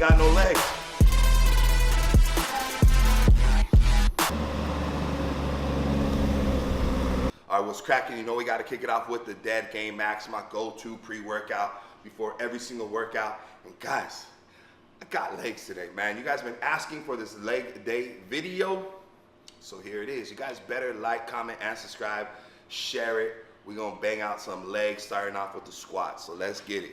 got no legs. All right, what's cracking? You know we got to kick it off with the Dead Game Max, my go-to pre-workout before every single workout. And guys, I got legs today, man. You guys have been asking for this leg day video, so here it is. You guys better like, comment, and subscribe. Share it. We're gonna bang out some legs, starting off with the squats. So let's get it.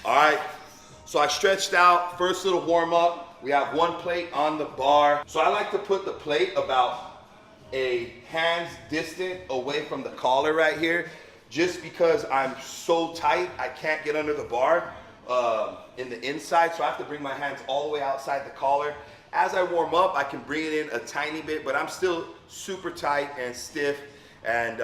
All right, so I stretched out. First little warm up. We have one plate on the bar. So I like to put the plate about a hand's distant away from the collar right here, just because I'm so tight, I can't get under the bar in the inside. So I have to bring my hands all the way outside the collar. As I warm up, I can bring it in a tiny bit, but I'm still super tight and stiff, and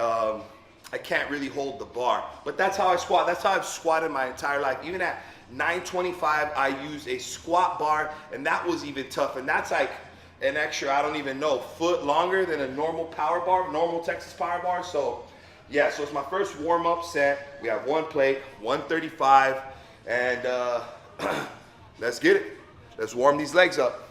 I can't really hold the bar. But that's how I squat. That's how I've squatted my entire life. Even at 925, I use a squat bar, and that was even tough. And that's like an extra, I don't even know, foot longer than a normal power bar, normal Texas power bar. So yeah, so it's my first warm-up set. We have one plate, 135, and let's get it. Let's warm these legs up.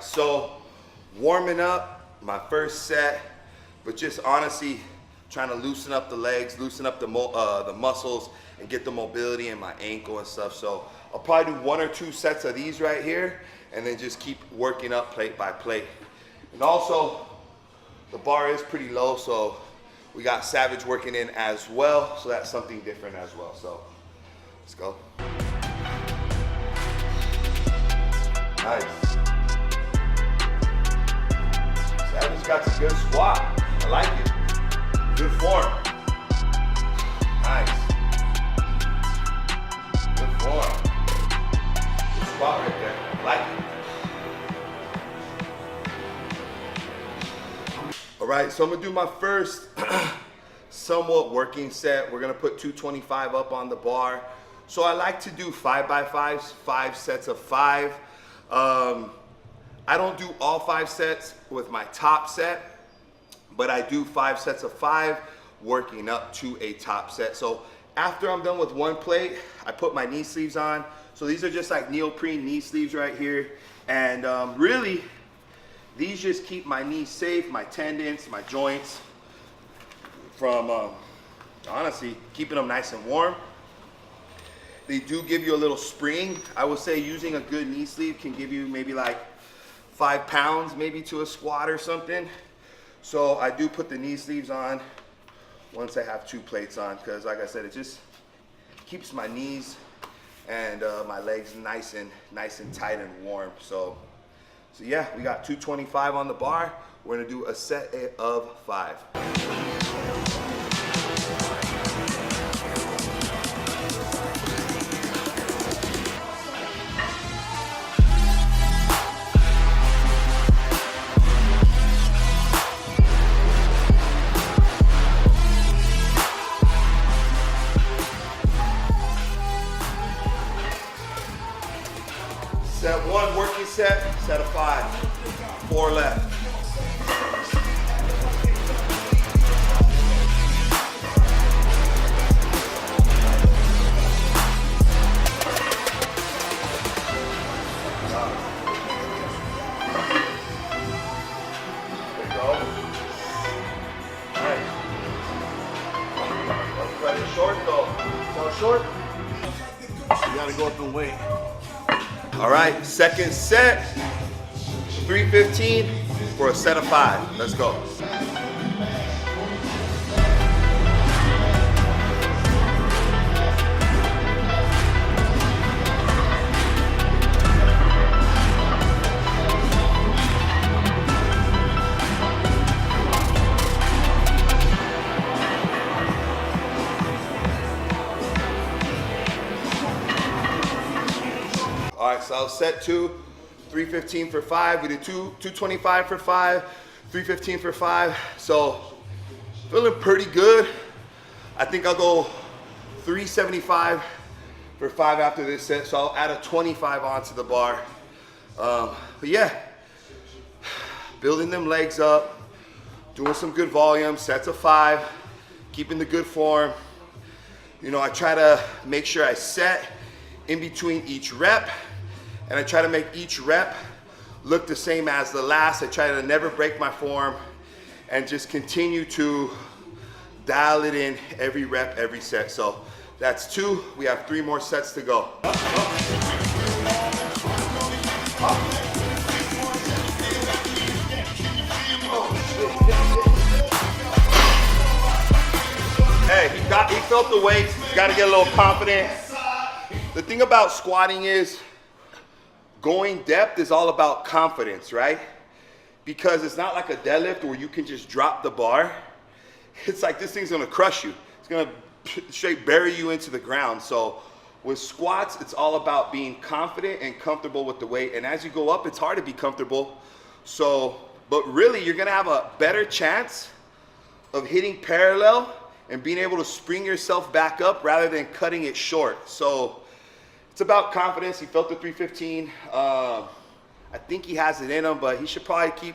So warming up my first set, but just honestly trying to loosen up the legs, loosen up the muscles, and get the mobility in my ankle and stuff. So I'll probably do 1 or 2 sets of these right here, and then just keep working up plate by plate. And also the bar is pretty low, so we got Savage working in as well, so that's something different as well. So let's go. Nice. Savage got some good squat. I like it. Good form. Nice. Good form. Good squat right there. I like it. All right, so I'm gonna do my first somewhat working set. We're gonna put 225 up on the bar. So I like to do 5x5s, 5 sets of 5. I don't do all 5 sets with my top set, but I do 5 sets of 5 working up to a top set. So after I'm done with one plate, I put my knee sleeves on. So these are just like neoprene knee sleeves right here. And really, these just keep my knees safe, my tendons, my joints from, honestly, keeping them nice and warm. They do give you a little spring. I would say using a good knee sleeve can give you maybe like 5 pounds maybe to a squat or something. So I do put the knee sleeves on once I have 2 plates on, because like I said, it just keeps my knees and my legs nice and tight and warm. So yeah, we got 225 on the bar. We're gonna do a set of 5. Set 1, working set of 5, 4 left. There we go. Nice. Don't cut it short though. So short. You gotta go up and wait. All right, second set, 315 for a set of 5. Let's go. So that was set 2, 315 for 5. We did 225 for 5, 315 for 5. So feeling pretty good. I think I'll go 375 for 5 after this set. So I'll add a 25 onto the bar. But yeah, building them legs up, doing some good volume, sets of 5, keeping the good form. You know, I try to make sure I set in between each rep, and I try to make each rep look the same as the last. I try to never break my form and just continue to dial it in every rep, every set. So that's 2. We have 3 more sets to go. Hey, he felt the weights. He's got to get a little confident. The thing about squatting is going depth is all about confidence, right? Because it's not like a deadlift where you can just drop the bar. It's like this thing's gonna crush you. It's gonna straight bury you into the ground. So with squats, it's all about being confident and comfortable with the weight. And as you go up, it's hard to be comfortable. So, but really you're gonna have a better chance of hitting parallel and being able to spring yourself back up rather than cutting it short. So it's about confidence. He felt the 315. I think he has it in him, but he should probably keep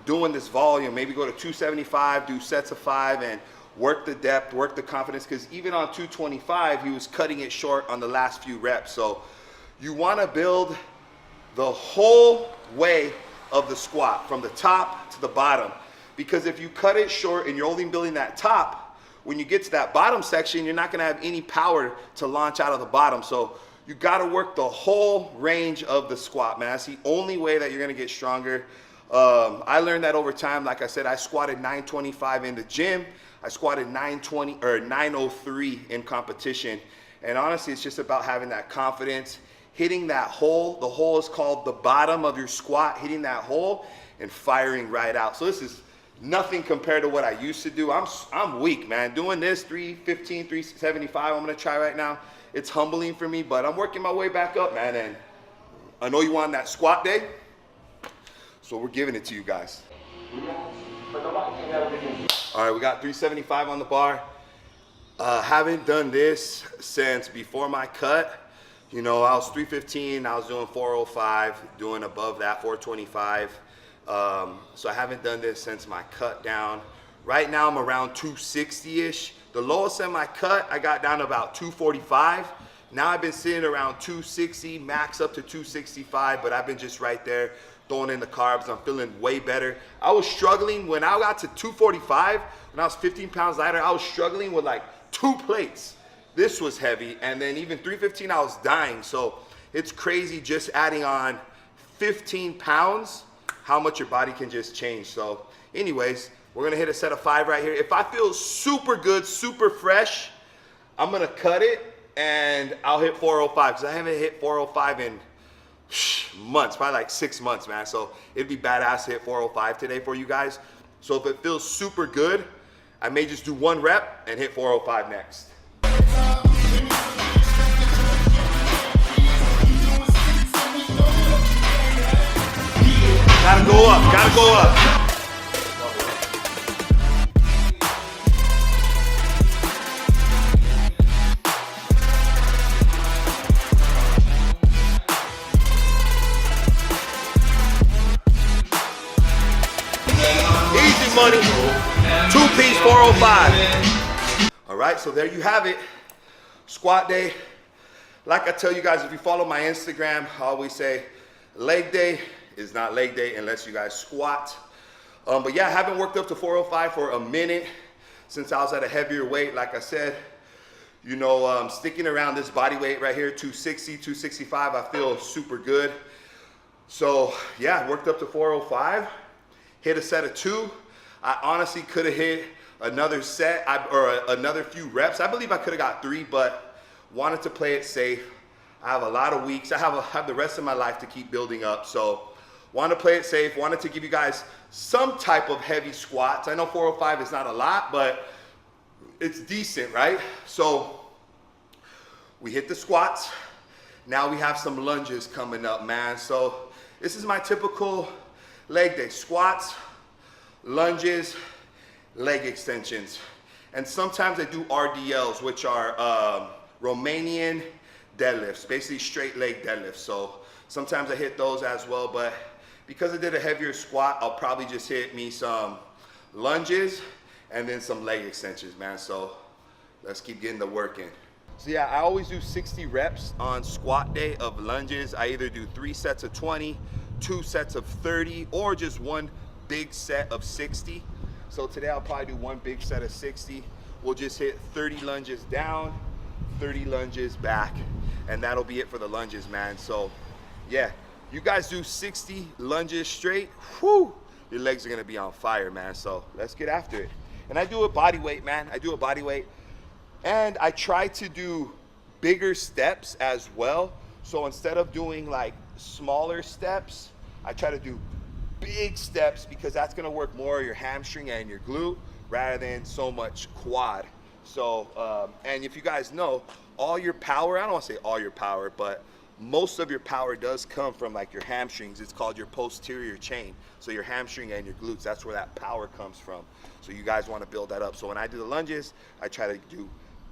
doing this volume. Maybe go to 275, do sets of 5, and work the depth, work the confidence, because even on 225, he was cutting it short on the last few reps. So you want to build the whole way of the squat, from the top to the bottom. Because if you cut it short and you're only building that top, when you get to that bottom section, you're not going to have any power to launch out of the bottom. So you got to work the whole range of the squat, man. That's the only way that you're going to get stronger. I learned that over time. Like I said, I squatted 925 in the gym. I squatted 920 or 903 in competition. And honestly, it's just about having that confidence, hitting that hole. The hole is called the bottom of your squat, hitting that hole and firing right out. So this is nothing compared to what I used to do. I'm weak, man. Doing this 315, 375, I'm gonna try right now. It's humbling for me, but I'm working my way back up, man. And I know you want that squat day, so we're giving it to you guys. All right, we got 375 on the bar. Haven't done this since before my cut. You know, I was 315, I was doing 405, doing above that 425. So I haven't done this since my cut down. Right now I'm around 260-ish. The lowest in my cut, I got down to about 245. Now I've been sitting around 260, max up to 265, but I've been just right there throwing in the carbs. I'm feeling way better. I was struggling when I got to 245, when I was 15 pounds lighter, I was struggling with like 2 plates. This was heavy. And then even 315, I was dying. So it's crazy just adding on 15 pounds, how much your body can just change. So anyways, we're gonna hit a set of 5 right here. If I feel super good, super fresh, I'm gonna cut it and I'll hit 405, because I haven't hit 405 in months, probably like 6 months, man. So it'd be badass to hit 405 today for you guys. So if it feels super good, I may just do 1 rep and hit 405 next. Gotta go up, gotta go up. Easy money, 2-piece 405. All right, so there you have it. Squat day. Like I tell you guys, if you follow my Instagram, I always say leg day is not leg day unless you guys squat. But yeah, I haven't worked up to 405 for a minute since I was at a heavier weight. Like I said, you know, sticking around this body weight right here, 260, 265, I feel super good. So yeah, worked up to 405, hit a set of 2. I honestly could have hit another set or another few reps. I believe I could have got 3, but wanted to play it safe. I have a lot of weeks. I have the rest of my life to keep building up. So wanted to play it safe. Wanted to give you guys some type of heavy squats. I know 405 is not a lot, but it's decent, right? So we hit the squats. Now we have some lunges coming up, man. So this is my typical leg day. Squats, lunges, leg extensions. And sometimes I do RDLs, which are Romanian deadlifts, basically straight leg deadlifts. So sometimes I hit those as well, but because I did a heavier squat, I'll probably just hit me some lunges and then some leg extensions, man. So let's keep getting the work in. So yeah, I always do 60 reps on squat day of lunges. I either do 3 sets of 20, 2 sets of 30, or just one big set of 60. So today I'll probably do one big set of 60. We'll just hit 30 lunges down, 30 lunges back, and that'll be it for the lunges, man. So yeah, you guys do 60 lunges straight, whew, your legs are gonna be on fire, man. So let's get after it. And I do a body weight, man. I do a body weight. And I try to do bigger steps as well. So instead of doing like smaller steps, I try to do big steps because that's gonna work more your hamstring and your glute rather than so much quad. So, and if you guys know, all your power, I don't wanna say all your power, but most of your power does come from like your hamstrings. It's called your posterior chain. So your hamstring and your glutes, that's where that power comes from. So you guys wanna build that up. So when I do the lunges, I try to do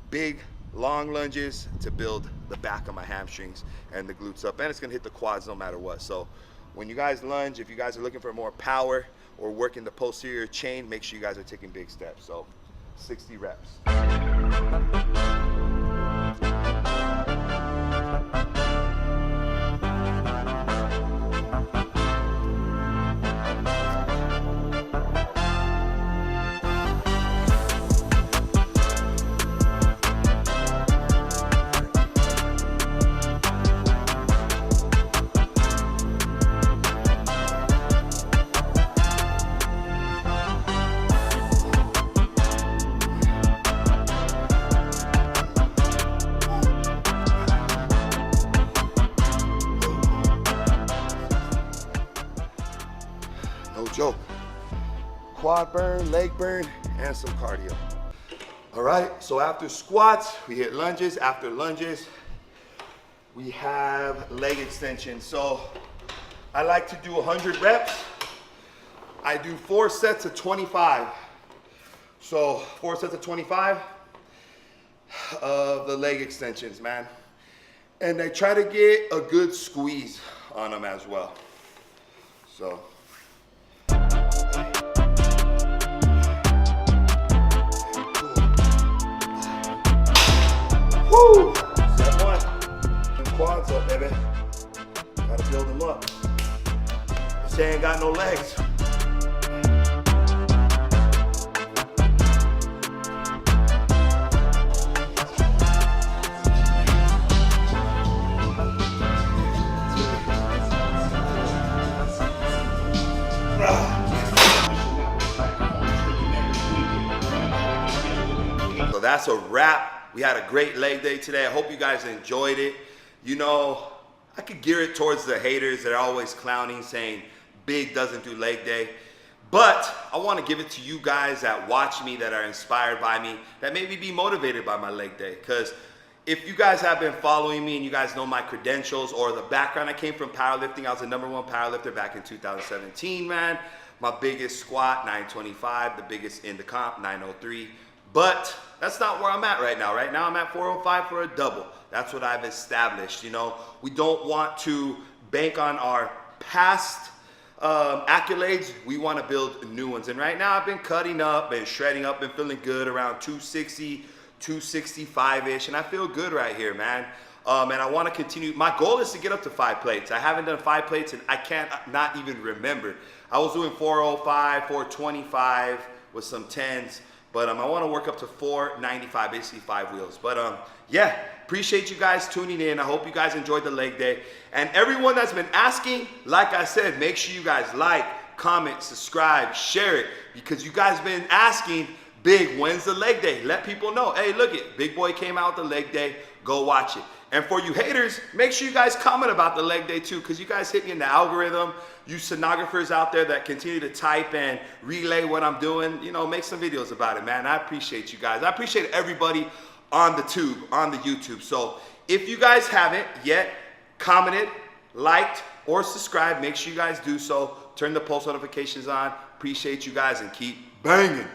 big, long lunges to build the back of my hamstrings and the glutes up. And it's gonna hit the quads no matter what. So when you guys lunge, if you guys are looking for more power or working the posterior chain, make sure you guys are taking big steps. So 60 reps. No joke. Quad burn, leg burn, and some cardio. All right, so after squats, we hit lunges. After lunges, we have leg extensions. So I like to do 100 reps. I do 4 sets of 25. So 4 sets of 25 of the leg extensions, man. And I try to get a good squeeze on them as well. So. Woo! Step 1. Them quads up, baby. Gotta build them up. This ain't got no legs. So that's a wrap. We had a great leg day today. I hope you guys enjoyed it. You know, I could gear it towards the haters that are always clowning, saying Big doesn't do leg day. But I want to give it to you guys that watch me, that are inspired by me, that maybe be motivated by my leg day. Because if you guys have been following me and you guys know my credentials or the background, I came from powerlifting. I was the #1 powerlifter back in 2017, man. My biggest squat, 925. The biggest in the comp, 903. But that's not where I'm at right now. Right now I'm at 405 for a double. That's what I've established. You know, we don't want to bank on our past accolades. We want to build new ones. And right now I've been cutting up and shredding up and feeling good around 260, 265-ish. And I feel good right here, man. And I want to continue. My goal is to get up to 5 plates. I haven't done 5 plates and I can't not even remember. I was doing 405, 425 with some 10s. But I want to work up to 495, basically 5 wheels. But yeah, appreciate you guys tuning in. I hope you guys enjoyed the leg day. And everyone that's been asking, like I said, make sure you guys like, comment, subscribe, share it. Because you guys been asking, Big, when's the leg day? Let people know. Hey, look it, Bigboy came out the leg day. Go watch it. And for you haters, make sure you guys comment about the leg day too, because you guys hit me in the algorithm. You stenographers out there that continue to type and relay what I'm doing, you know, make some videos about it, man. I appreciate you guys. I appreciate everybody on the tube, on the YouTube. So if you guys haven't yet commented, liked, or subscribed, make sure you guys do so. Turn the post notifications on. Appreciate you guys and keep banging.